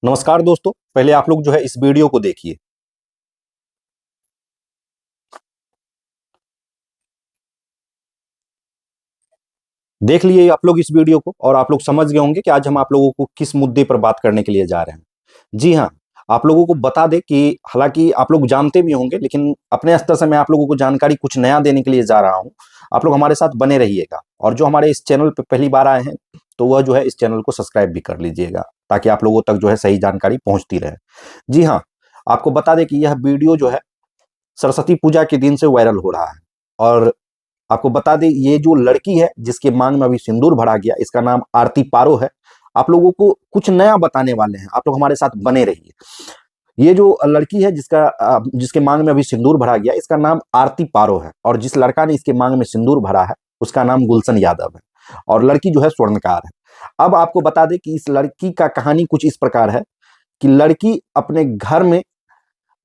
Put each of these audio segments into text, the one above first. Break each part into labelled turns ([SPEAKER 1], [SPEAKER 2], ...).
[SPEAKER 1] नमस्कार दोस्तों, पहले आप लोग जो है इस वीडियो को देखिए। देख लिए आप लोग इस वीडियो को और आप लोग समझ गए होंगे कि आज हम आप लोगों को किस मुद्दे पर बात करने के लिए जा रहे हैं। जी हाँ, आप लोगों को बता दें कि हालांकि आप लोग जानते भी होंगे, लेकिन अपने स्तर से मैं आप लोगों को जानकारी कुछ नया देने के लिए जा रहा हूं। आप लोग हमारे साथ बने रहिएगा और जो हमारे इस चैनल पर पहली बार आए हैं तो वह जो है इस चैनल को सब्सक्राइब भी कर लीजिएगा, ताकि आप लोगों तक जो है सही जानकारी पहुंचती रहे। जी हाँ, आपको बता दें कि यह वीडियो जो है सरस्वती पूजा के दिन से वायरल हो रहा है। और आपको बता दें, ये जो लड़की है जिसके मांग में अभी सिंदूर भरा गया, इसका नाम आरती पारो है। आप लोगों को कुछ नया बताने वाले हैं, आप लोग हमारे साथ बने रहिए। ये जो लड़की है जिसके मांग में अभी सिंदूर भरा गया, इसका नाम आरती पारो है। और जिस लड़का ने इसके मांग में सिंदूर भरा है उसका नाम गुलशन यादव है। और लड़की जो है स्वर्णकार है। अब आपको बता दें कि इस लड़की का कहानी कुछ इस प्रकार है कि लड़की अपने घर में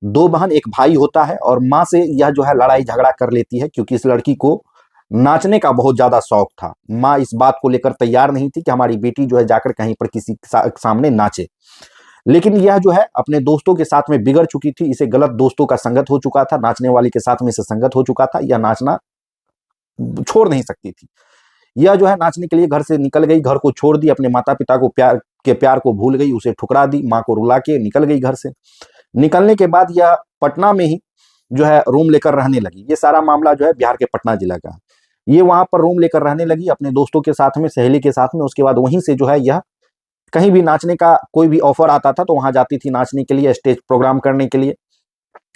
[SPEAKER 1] दो बहन एक भाई होता है, और माँ से यह जो है लड़ाई झगड़ा कर लेती है, क्योंकि इस लड़की को नाचने का बहुत ज्यादा शौक था। माँ इस बात को लेकर तैयार नहीं थी कि हमारी बेटी जो है जाकर कहीं पर किसी सामने नाचे। लेकिन यह जो है अपने दोस्तों के साथ में बिगड़ चुकी थी, इसे गलत दोस्तों का संगत हो चुका था, नाचने वाली के साथ में इसे संगत हो चुका था। यह नाचना छोड़ नहीं सकती थी। यह जो है नाचने के लिए घर से निकल गई, घर को छोड़ दी, अपने माता पिता को प्यार को भूल गई, उसे ठुकरा दी, माँ को रुला के निकल गई घर से। निकलने के बाद यह पटना में ही जो है रूम लेकर रहने लगी। ये सारा मामला जो है बिहार के पटना जिला का है। ये वहां पर रूम लेकर रहने लगी अपने दोस्तों के साथ में, सहेली के साथ में। उसके बाद वहीं से जो है यह कहीं भी नाचने का कोई भी ऑफर आता था तो वहां जाती थी नाचने के लिए, स्टेज प्रोग्राम करने के लिए।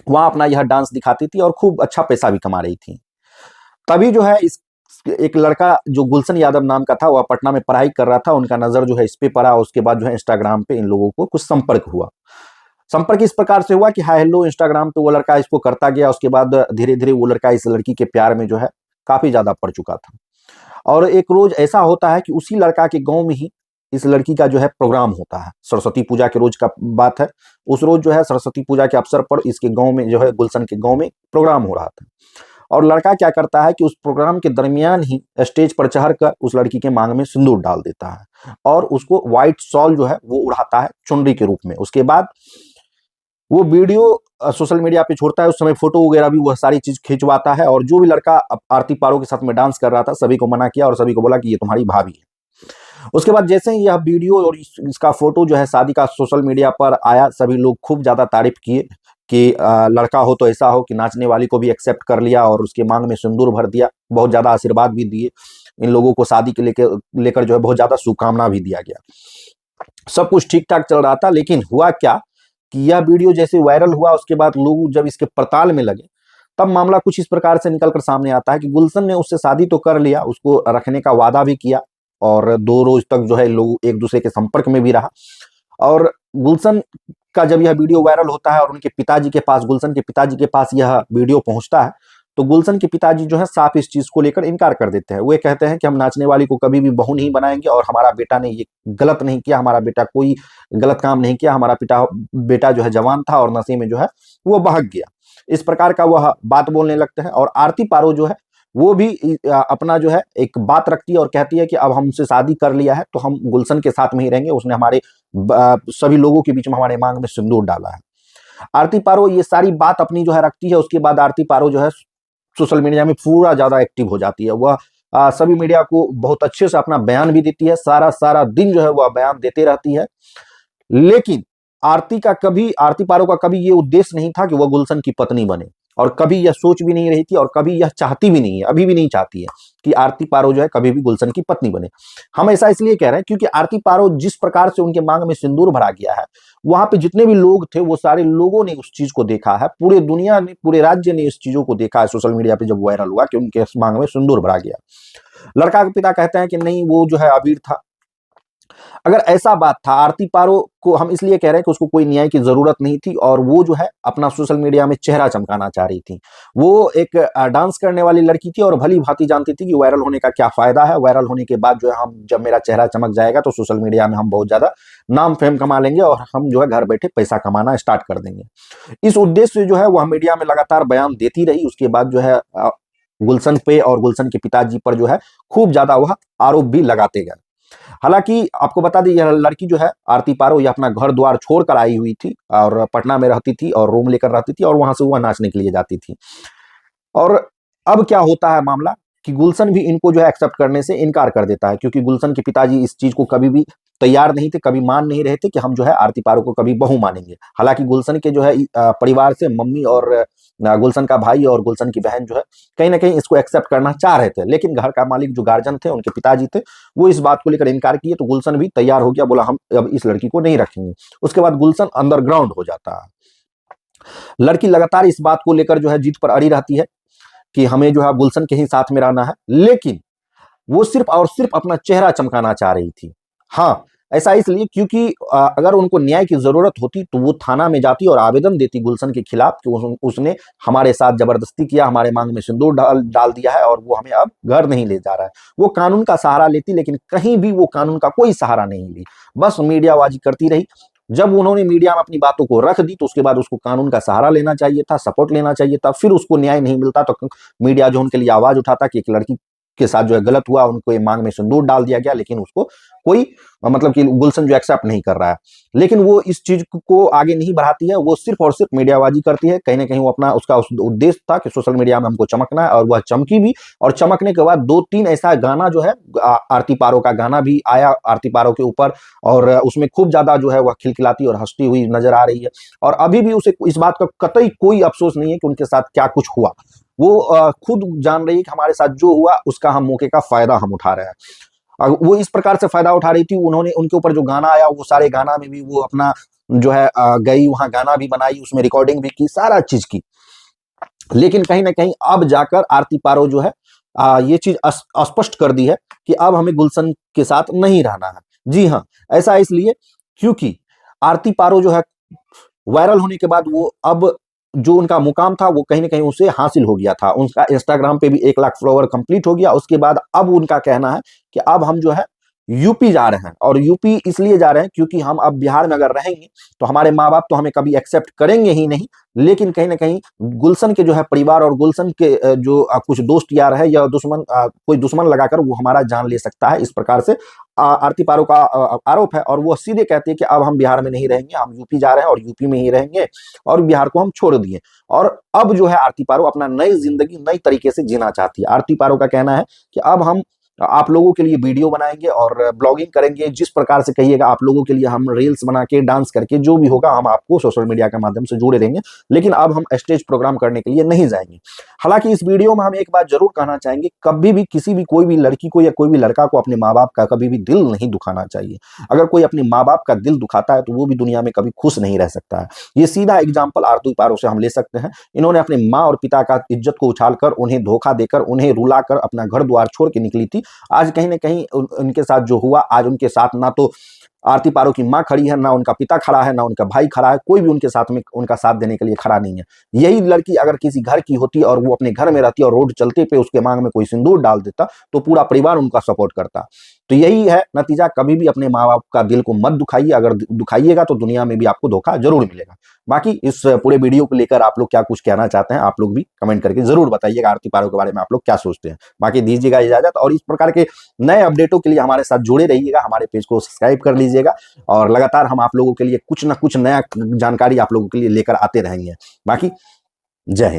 [SPEAKER 1] वहां अपना यह डांस दिखाती थी और खूब अच्छा पैसा भी कमा रही थी। तभी जो है इस एक लड़का जो गुलशन यादव नाम का था, वह पटना में पढ़ाई कर रहा था। उनका नजर जो है इस पे पड़ा। उसके बाद जो है इंस्टाग्राम पे इन लोगों को कुछ संपर्क हुआ। संपर्क इस प्रकार से हुआ कि हाय हेलो इंस्टाग्राम पे वो लड़का इसको करता गया। उसके बाद धीरे धीरे वो लड़का इस लड़की के प्यार में जो है काफी ज्यादा पड़ चुका था। और एक रोज ऐसा होता है कि उसी लड़का के गांव में ही इस लड़की का जो है प्रोग्राम होता है। सरस्वती पूजा के रोज का बात है। उस रोज जो है सरस्वती पूजा के अवसर पर इसके गांव में जो है गुलशन के गांव में प्रोग्राम हो रहा था। और लड़का क्या करता है कि उस प्रोग्राम के दरमियान ही स्टेज पर चढ़कर उस लड़की के मांग में सिंदूर डाल देता है और उसको व्हाइट शॉल जो है वो उड़ाता है चुनरी के रूप में। उसके बाद वो वीडियो सोशल मीडिया पे छोड़ता है। उस समय फोटो वगैरह भी वह सारी चीज खिंचवाता है। और जो भी लड़का आरती पारो के साथ में डांस कर रहा था, सभी को मना किया और सभी को बोला कि ये तुम्हारी भाभी है। उसके बाद जैसे ही यह वीडियो और इसका फोटो जो है शादी का सोशल मीडिया पर आया, सभी लोग खूब ज्यादा तारीफ किए कि लड़का हो तो ऐसा हो कि नाचने वाली को भी एक्सेप्ट कर लिया और उसके मांग में सिंदूर भर दिया। बहुत ज्यादा आशीर्वाद भी दिए। इन लोगों को शादी के लेकर जो है बहुत ज्यादा शुभकामना भी दिया गया। सब कुछ ठीक ठाक चल रहा था। लेकिन हुआ क्या कि यह वीडियो जैसे वायरल हुआ, उसके बाद लोग जब इसके पड़ताल में लगे, तब मामला कुछ इस प्रकार से निकलकर सामने आता है कि गुलशन ने उससे शादी तो कर लिया, उसको रखने का वादा भी किया और 2 रोज तक जो है लोग एक दूसरे के संपर्क में भी रहा। और गुलशन का जब यह वीडियो वायरल होता है और उनके पिताजी के पास, गुलशन के पिताजी के पास यह वीडियो पहुंचता है, तो गुलशन के पिताजी जो है साफ इस चीज को लेकर इनकार कर देते हैं। वो कहते हैं कि हम नाचने वाली को कभी भी बहू नहीं बनाएंगे और हमारा बेटा ने ये गलत नहीं किया, हमारा बेटा कोई गलत काम नहीं किया, हमारा बेटा जो है जवान था और नशे में जो है वो बहक गया। इस प्रकार का वह बात बोलने लगते हैं। और आरती पारो जो है वो भी अपना जो है एक बात रखती है और कहती है कि अब हमसे शादी कर लिया है तो हम गुलशन के साथ में ही रहेंगे। उसने हमारे सभी लोगों के बीच में हमारे मांग में सिंदूर डाला है। आरती पारो ये सारी बात अपनी जो है रखती है। उसके बाद आरती पारो जो है सोशल मीडिया में पूरा ज्यादा एक्टिव हो जाती है। वह सभी मीडिया को बहुत अच्छे से अपना बयान भी देती है। सारा सारा दिन जो है वह बयान देते रहती है। लेकिन आरती पारो का कभी ये उद्देश्य नहीं था कि वह गुलशन की पत्नी बने, और कभी यह सोच भी नहीं रही थी और कभी यह चाहती भी नहीं है, अभी भी नहीं चाहती है कि आरती पारो जो है कभी भी गुलशन की पत्नी बने। हम ऐसा इसलिए कह रहे हैं क्योंकि आरती पारो जिस प्रकार से उनके मांग में सिंदूर भरा गया है, वहां पे जितने भी लोग थे वो सारे लोगों ने उस चीज को देखा है। पूरे दुनिया ने, पूरे राज्य ने इस चीजों को देखा है सोशल मीडिया पे जब वायरल हुआ कि उनके मांग में सिंदूर भरा गया। लड़का के पिता कहते हैं कि नहीं, वो जो है अबीर था। अगर ऐसा बात था, आरती पारो को हम इसलिए कह रहे हैं कि उसको कोई न्याय की जरूरत नहीं थी और वो जो है अपना सोशल मीडिया में चेहरा चमकाना चाह रही थी। वो एक डांस करने वाली लड़की थी और भली भांति जानती थी कि वायरल होने का क्या फायदा है। वायरल होने के बाद जो है जब मेरा चेहरा चमक जाएगा तो सोशल मीडिया में हम बहुत ज्यादा नाम फेम कमा लेंगे और हम जो है घर बैठे पैसा कमाना स्टार्ट कर देंगे। इस उद्देश्य से जो है वह मीडिया में लगातार बयान देती रही। उसके बाद जो है गुलशन पे और गुलशन के पिताजी पर जो है खूब ज्यादा वह आरोप भी लगाते गए। हालांकि आपको बता दें यह लड़की जो है आरती पारो ये अपना घर द्वार छोड़कर आई हुई थी और पटना में रहती थी और रूम लेकर रहती थी और वहां से वह नाचने के लिए जाती थी। और अब क्या होता है मामला कि गुलशन भी इनको जो है एक्सेप्ट करने से इनकार कर देता है, क्योंकि गुलशन के पिताजी इस चीज को कभी भी तैयार नहीं थे, कभी मान नहीं रहे थे कि हम जो है आरती पारो को कभी बहू मानेंगे। हालांकि गुलशन के जो है परिवार से मम्मी और गुलशन का भाई और गुलशन की बहन जो है कहीं ना कहीं इसको एक्सेप्ट करना चाह रहे थे, लेकिन घर का मालिक जो गार्जियन थे उनके पिताजी थे वो इस बात को लेकर इनकार किए, तो गुलशन भी तैयार हो गया, बोला हम अब इस लड़की को नहीं रखेंगे। उसके बाद गुलशन अंडरग्राउंड हो जाता है। लड़की लगातार इस बात को लेकर जो है जीत पर अड़ी रहती है कि हमें जो है गुलशन के ही साथ में रहना है, लेकिन वो सिर्फ और सिर्फ अपना चेहरा चमकाना चाह रही थी। हाँ, ऐसा इसलिए क्योंकि अगर उनको न्याय की जरूरत होती तो वो थाना में जाती और आवेदन देती गुलशन के खिलाफ कि उसने हमारे साथ जबरदस्ती किया, हमारे मांग में सिंदूर डाल दिया है और वो हमें अब घर नहीं ले जा रहा है। वो कानून का सहारा लेती, लेकिन कहीं भी वो कानून का कोई सहारा नहीं ली, बस मीडियाबाजी करती रही। जब उन्होंने मीडिया में अपनी बातों को रख दी तो उसके बाद उसको कानून का सहारा लेना चाहिए था, सपोर्ट लेना चाहिए था। फिर उसको न्याय नहीं मिलता तो मीडिया जो उनके लिए आवाज उठाता कि एक लड़की के साथ जो है गलत हुआ, उनको ये मांग में सिंदूर डाल दिया गया, लेकिन उसको कोई मतलब कि गुलशन जो एक्सेप्ट नहीं कर रहा है। लेकिन वो इस चीज को आगे नहीं बढ़ाती है, वो सिर्फ और सिर्फ मीडियाबाजी करती है। कहीं ना कहीं वो अपना उसका उद्देश्य था कि सोशल मीडिया में हमको चमकना है, और वह चमकी भी। और चमकने के बाद 2-3 ऐसा गाना जो है आरती पारो का गाना भी आया आरती पारो के ऊपर, और उसमें खूब ज्यादा जो है वह खिलखिलाती और हंसती हुई नजर आ रही है। और अभी भी उसे इस बात का कतई कोई अफसोस नहीं है कि उनके साथ क्या कुछ हुआ। वो खुद जान रही है कि हमारे साथ जो हुआ उसका हम मौके का फायदा हम उठा रहे हैं। वो इस प्रकार से फायदा उठा रही थी। उन्होंने उनके ऊपर जो गाना आया वो सारे गाना में भी वो अपना जो है गई वहां गाना भी बनाई, उसमें रिकॉर्डिंग भी की, सारा चीज की। लेकिन कहीं ना कहीं अब जाकर आरती पारो जो है ये चीज स्पष्ट कर दी है कि अब हमें गुलशन के साथ नहीं रहना है। जी हाँ, ऐसा इसलिए क्योंकि आरती पारो जो है वायरल होने के बाद वो अब जो उनका मुकाम था वो कहीं ना कहीं उसे हासिल हो गया था। उनका इंस्टाग्राम पे भी 1 लाख फॉलोवर कंप्लीट हो गया। उसके बाद अब उनका कहना है कि अब हम जो है यूपी जा रहे हैं, और यूपी इसलिए जा रहे हैं क्योंकि हम अब बिहार में अगर रहेंगे तो हमारे माँ बाप तो हमें कभी एक्सेप्ट करेंगे ही नहीं, लेकिन कहीं ना कहीं गुलशन के जो है परिवार और गुलशन के जो कुछ दोस्त यार है या दुश्मन कोई दुश्मन लगाकर वो हमारा जान ले सकता है। इस प्रकार से आरती पारो का आरोप है, और वो सीधे कहते हैं कि अब हम बिहार में नहीं रहेंगे, हम यूपी जा रहे हैं और यूपी में ही रहेंगे, और बिहार को हम छोड़ दिए। और अब जो है आरती पारो अपना नई जिंदगी नई तरीके से जीना चाहती है। आरती पारो का कहना है कि अब हम आप लोगों के लिए वीडियो बनाएंगे और ब्लॉगिंग करेंगे, जिस प्रकार से कहिएगा आप लोगों के लिए हम रील्स बना के डांस करके जो भी होगा हम आपको सोशल मीडिया के माध्यम से जुड़े रहेंगे, लेकिन अब हम स्टेज प्रोग्राम करने के लिए नहीं जाएंगे। हालांकि इस वीडियो में हम एक बात जरूर कहना चाहेंगे, कभी भी किसी भी कोई भी लड़की को या कोई भी लड़का को अपने माँ बाप का कभी भी दिल नहीं दुखाना चाहिए। अगर कोई अपने माँ बाप का दिल दुखाता है तो वो भी दुनिया में कभी खुश नहीं रह सकता है। ये सीधा एग्जाम्पल आरती पारो से हम ले सकते हैं। इन्होंने अपने माँ और पिता का इज्जत को उछालकर, उन्हें धोखा देकर, उन्हें रुलाकर अपना घर द्वार छोड़ के निकली थी। आज कहीं ना कहीं उनके साथ जो हुआ, आज उनके साथ ना तो आरती पारो की मां खड़ी है, ना उनका पिता खड़ा है, ना उनका भाई खड़ा है, कोई भी उनके साथ में उनका साथ देने के लिए खड़ा नहीं है। यही लड़की अगर किसी घर की होती और वो अपने घर में रहती और रोड चलते पे उसके मांग में कोई सिंदूर डाल देता तो पूरा परिवार उनका सपोर्ट करता। तो यही है नतीजा, कभी भी अपने माँ बाप का दिल को मत दुखाइए, अगर दुखाइएगा तो दुनिया में भी आपको धोखा जरूर मिलेगा। बाकी इस पूरे वीडियो को लेकर आप लोग क्या कुछ कहना चाहते हैं आप लोग भी कमेंट करके जरूर बताइएगा। आरती पारो के बारे में आप लोग क्या सोचते हैं। बाकी दीजिएगा इजाजत, और इस प्रकार के नए अपडेटों के लिए हमारे साथ जुड़े रहिएगा, हमारे पेज को सब्सक्राइब कर लीजिएगा, और लगातार हम आप लोगों के लिए कुछ ना कुछ नया जानकारी आप लोगों के लिए लेकर आते रहेंगे। बाकी जय हिंद।